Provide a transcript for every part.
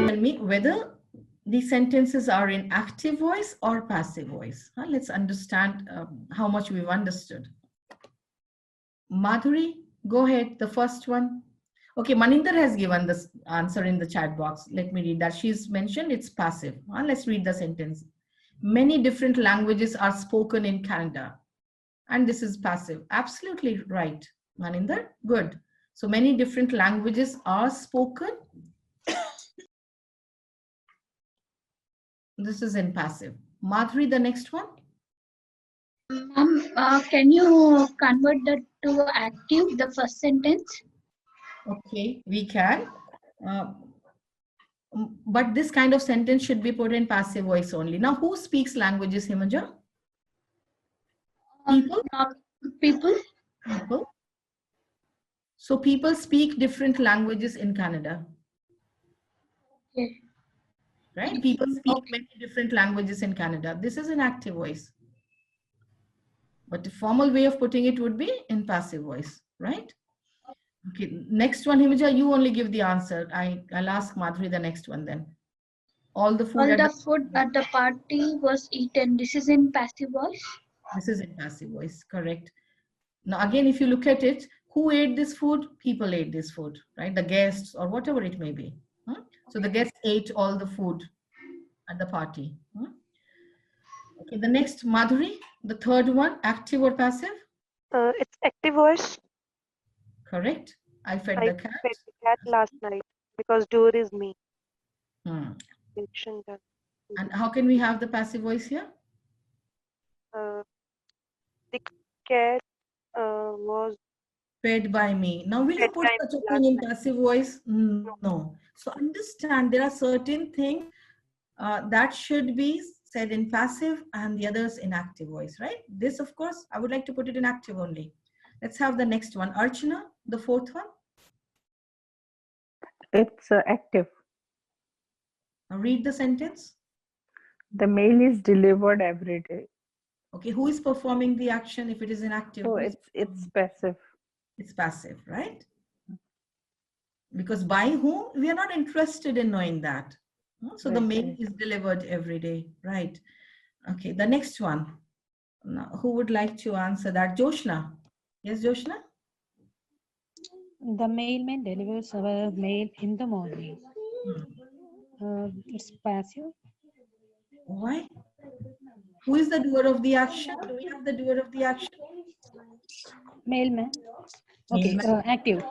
Tell me whether these sentences are in active voice or passive voice. Let's understand how much we've understood. Madhuri, go ahead, the first one. Okay, Maninder has given this answer in the chat box. Let me read that. She's mentioned it's passive. Let's read the sentence. Many different languages are spoken in Canada. And this is passive. Absolutely right, Maninder. Good. So many different languages are spoken. This is in passive. Madhuri, the next one. Can you convert that to active, the first sentence? Okay, we can. But this kind of sentence should be put in passive voice only. Now, who speaks languages, Himaja? People? People. People. So people speak different languages in Canada. Okay. Right? People speak many different languages in Canada. This is an active voice. But the formal way of putting it would be in passive voice, right? Okay, next one, Himaja, you only give the answer. I'll ask Madhuri the next one then. All the food at the party was eaten. This is in passive voice? This is in passive voice, correct. Now again, if you look at it, who ate this food? People ate this food, right? The guests or whatever it may be. So the guests ate all the food at the party. Okay, the next, Madhuri, the third one, active or passive? It's active voice. Correct. I fed the cat. I fed the cat last night because doer is me. And how can we have the passive voice here? The cat was fed by me. Now, will you put such a thing in passive voice? No. So understand there are certain things that should be said in passive and the others in active voice, right? This, of course, I would like to put it in active only. Let's have the next one. Archana, the fourth one. It's active. Now read the sentence. The mail is delivered every day. Okay, who is performing the action if it is inactive? Oh, it's passive. It's passive, right? Because by whom? We are not interested in knowing that. So the mail is delivered every day, right? Okay, the next one. Now, who would like to answer that? Joshna. Yes, Joshna? The mailman delivers our mail in the morning. It's passive. Why? Who is the doer of the action? Do we have the doer of the action? Mailman. Okay, active.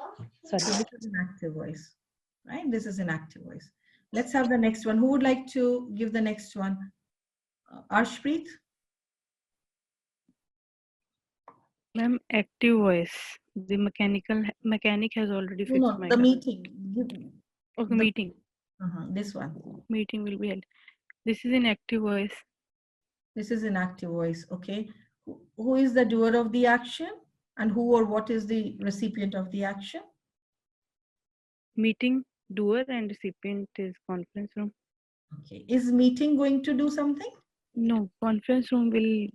Sorry. So this is an active voice, right? This is an active voice. Let's have the next one. Who would like to give the next one? Arshpreet? Ma'am, active voice. The mechanic has already fixed my the meeting. Okay, meeting. This one. Meeting will be held. This is an active voice. This is an active voice, okay. Who is the doer of the action and who or what is the recipient of the action? Meeting, doer and recipient is conference room. Okay, is meeting going to do something? No, conference room will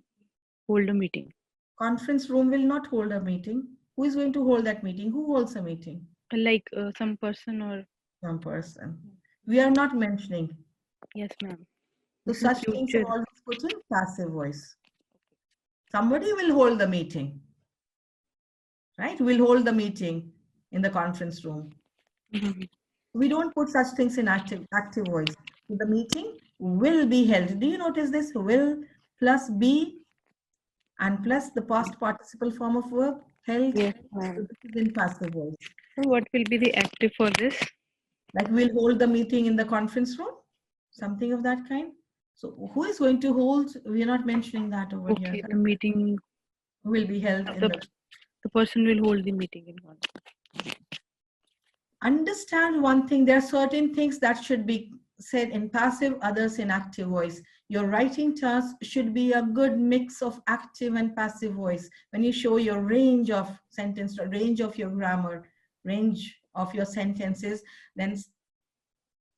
hold a meeting. Conference room will not hold a meeting. Who is going to hold that meeting? Who holds a meeting? Like some person or... Some person. We are not mentioning. Yes, ma'am. So such things are always put in passive voice. Somebody will hold the meeting, right? We'll hold the meeting in the conference room. We don't put such things in active voice. The meeting will be held. Do you notice this? Will plus be and plus the past participle form of verb held. Yes, so this is in passive voice. So what will be the active for this? Like we'll hold the meeting in the conference room, something of that kind. So who is going to hold? We are not mentioning that over here. The meeting will be held in the person will hold the meeting in conference. Understand one thing, there are certain things that should be said in passive, others in active voice. Your writing task should be a good mix of active and passive voice. When you show your range of sentence, range of your grammar, range of your sentences, then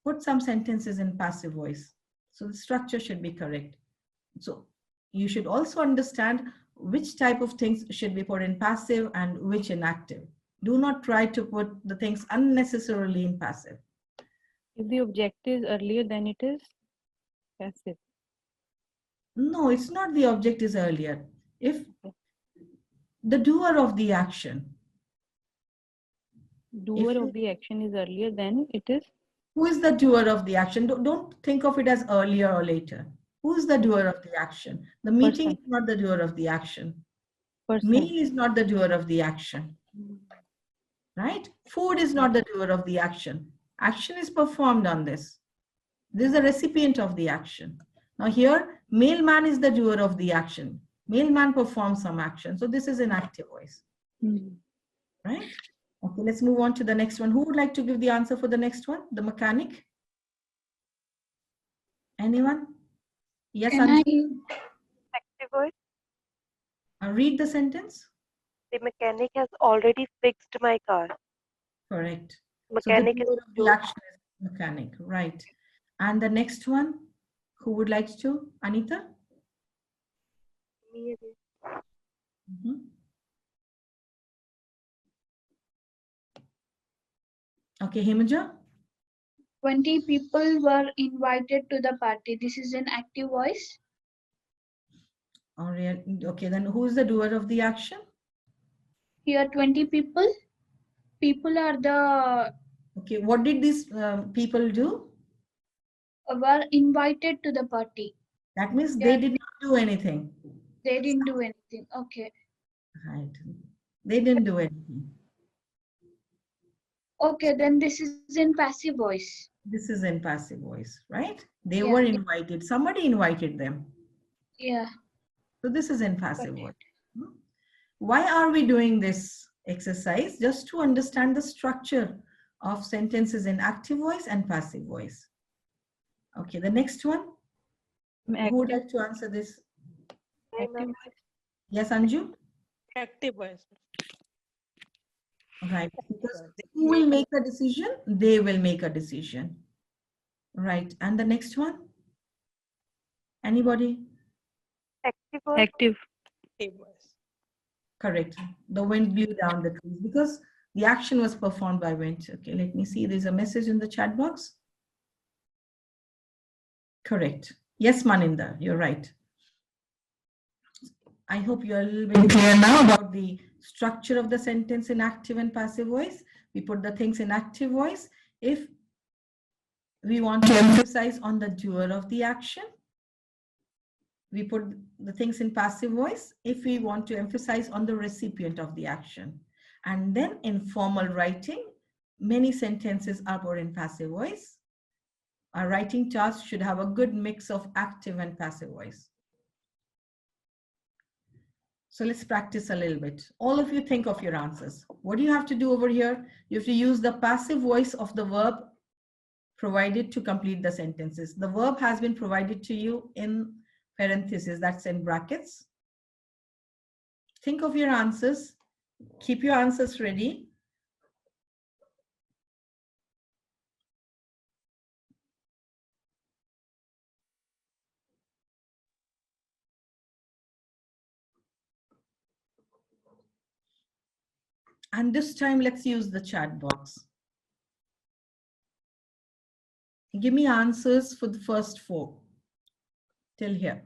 put some sentences in passive voice. So the structure should be correct. So you should also understand which type of things should be put in passive and which in active. Do not try to put the things unnecessarily in passive. If the object is earlier, then it is passive. No, it's not the object is earlier. If the doer of the action. Doer If of the action is earlier, then it is who is the doer of the action? Don't think of it as earlier or later. Who is the doer of the action? The meeting person. is not the doer of the action. Person. Meal is not the doer of the action. Right? Food is not the doer of the action. Action is performed on this. This is the recipient of the action. Now here, mailman is the doer of the action. Mailman performs some action. So this is an active voice. Right? Okay, let's move on to the next one. Who would like to give the answer for the next one? The mechanic? Anyone? Yes, Can Anju? Active voice. Read the sentence. The mechanic has already fixed my car. Correct. Mechanic so the is doer of the do- action is mechanic, right? And the next one, who would like to? Anita? me again. Mhm. Okay, Himaja? 20 people were invited to the party. This is an active voice. Okay, then who is the doer of the action? Here 20 people. People are the Okay, what did these people do? were invited to the party. That means they did not do anything. They didn't do anything. Okay. Right. They didn't do anything. Okay, then this is in passive voice. This is in passive voice, right? They Yeah. were invited. Somebody invited them. Yeah. So this is in passive Got it. voice. Why are we doing this exercise? Just to understand the structure of sentences in active voice and passive voice. Okay, the next one. Who would like to answer this? Active. Yes, Anju? Active voice. Right. Because who will make a decision? They will make a decision. Right. And the next one? Anybody? Active voice. Active. Active voice. Correct. The wind blew down the trees because the action was performed by wind. Okay, let me see. There's a message in the chat box. Correct. Yes, Maninder, you're right. I hope you're a little bit clear now about the structure of the sentence in active and passive voice. We put the things in active voice if we want to emphasize on the doer of the action. We put the things in passive voice if we want to emphasize on the recipient of the action. And then in formal writing, many sentences are put in passive voice. Our writing task should have a good mix of active and passive voice. So let's practice a little bit. All of you think of your answers. What do you have to do over here? You have to use the passive voice of the verb provided to complete the sentences. The verb has been provided to you in parentheses, that's in brackets. Think of your answers. Keep your answers ready. And this time, let's use the chat box. Give me answers for the first 4 till here.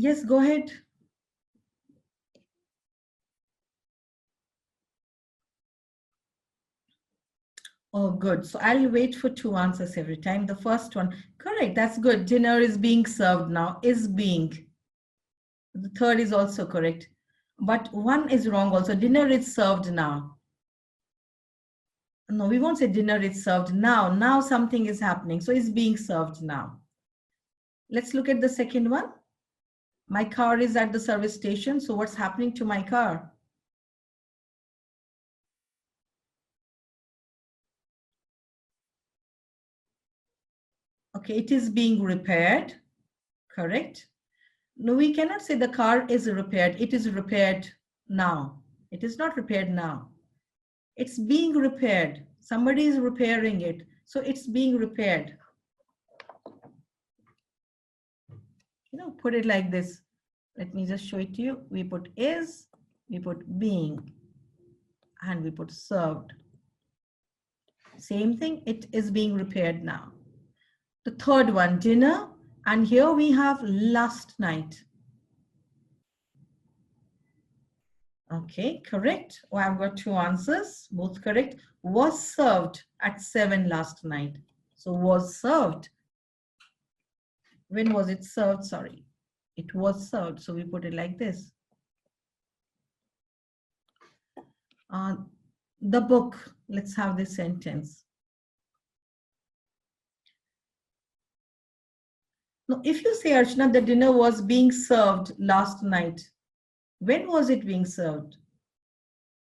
Yes, go ahead. Oh, good. So I'll wait for 2 answers every time. The first one, correct, that's good. Dinner is being served now, is being. The third is also correct. But one is wrong also. Dinner is served now. No, we won't say dinner is served now. Now something is happening. So it's being served now. Let's look at the second one. My car is at the service station. So what's happening to my car? Okay, it is being repaired. Correct. No, we cannot say the car is repaired. It is repaired now. It is not repaired now. It's being repaired. Somebody is repairing it. So it's being repaired. You know, put it like this. Let me just show it to you. We put is, we put being, and we put served. Same thing, it is being repaired now. The third one, dinner, and here we have last night. Okay, correct. Oh, I've got two answers, both correct. Was served at 7 last night. So was served. When was it served? Sorry. It was served. So we put it like this. The book. Let's have this sentence. Now, if you say, Archana, the dinner was being served last night, when was it being served?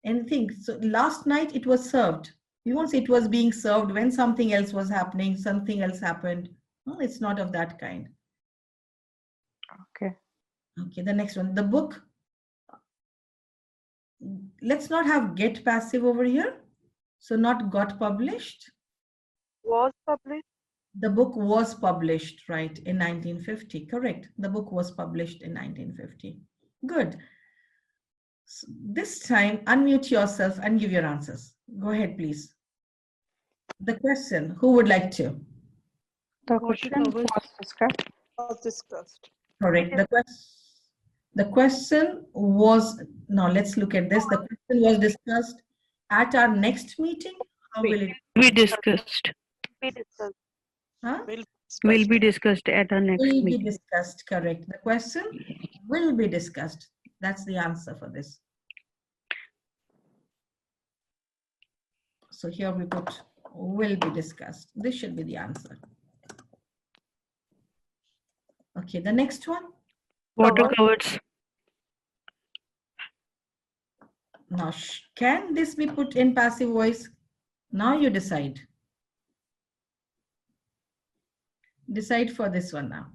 Anything. So last night it was served. You won't say it was being served when something else was happening, something else happened. No, it's not of that kind. Okay. Okay, the next one, the book. Let's not have get passive over here. So not got published. Was published. The book was published, right, in 1950. Correct. The book was published in 1950. Good. So this time, unmute yourself and give your answers. Go ahead, please. The question, who would like to? The question was discussed. Was discussed. Correct. The question was, now let's look at this. The question was discussed at our next meeting. How will it We discussed. We discussed. huh? Will be discussed at our next Will be meeting. discussed, correct. The question will be discussed. That's the answer for this. So here we put will be discussed. This should be the answer. Okay, the next one. Water covers. Now, can this be put in passive voice? Now you decide. Decide for this one now.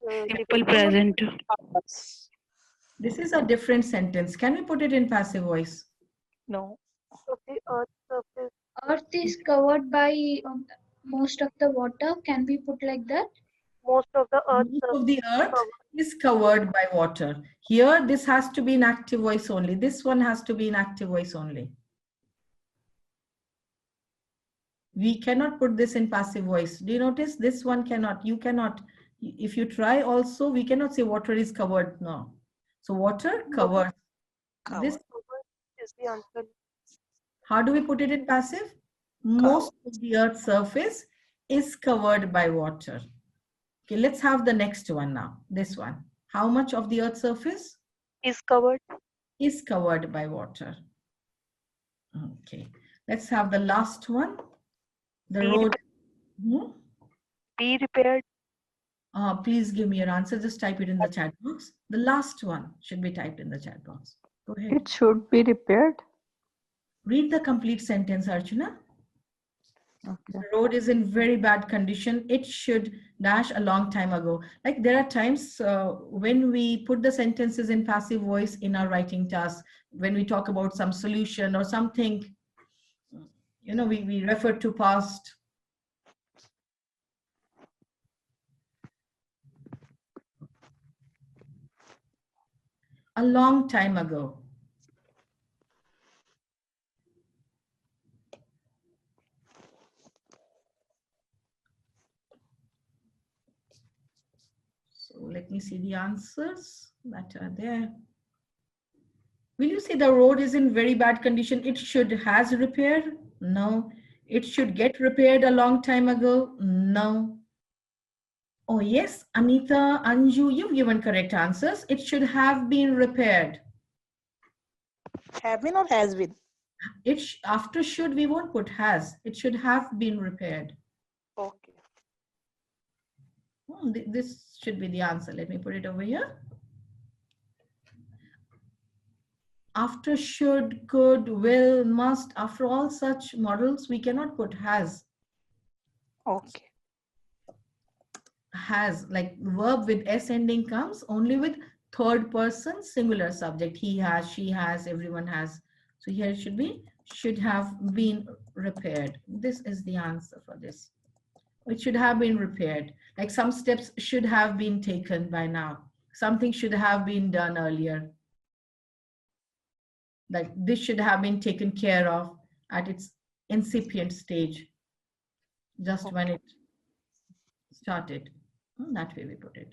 Simple present. This is a different sentence. Can we put it in passive voice? No. So the earth's surface. Earth is covered by most of the water. Can we put like that? Most of the earth's Most of surface the earth is covered by water. Here, this has to be in active voice only. This one has to be in active voice only. We cannot put this in passive voice. Do you notice? This one cannot. You cannot. If you try also, we cannot say water is covered. No. So water covered. This, is the answer. how do we put it in passive? Most of the earth's surface is covered by water. Okay, let's have the next one now. This one. How much of the earth's surface? Is covered. Is covered by water. Okay. Let's have the last one. The road. Be repaired. Please give me your answer. Just type it in the chat box. The last one should be typed in the chat box. Go ahead. It should be repaired. Read the complete sentence, Archana. Okay. The road is in very bad condition. It should dash a long time ago. Like there are times when we put the sentences in passive voice in our writing task, when we talk about some solution or something, you know, we refer to past. A long time ago. So let me see the answers that are there. Will you say the road is in very bad condition? It should has repaired? No. It should get repaired a long time ago? No. Oh yes, Anita, Anju, you've given correct answers. It should have been repaired. Have been or has been? After should we won't put has. It should have been repaired. Okay. Oh, this should be the answer. Let me put it over here. After should, could, will, must, after all such models, we cannot put has. Okay. Has, like verb with S ending comes only with third person singular subject. He has, she has, everyone has. So here it should be should have been repaired. This is the answer for this. It should have been repaired. Like some steps should have been taken by now. Something should have been done earlier. Like this should have been taken care of at its incipient stage, just when it started. That way we put it.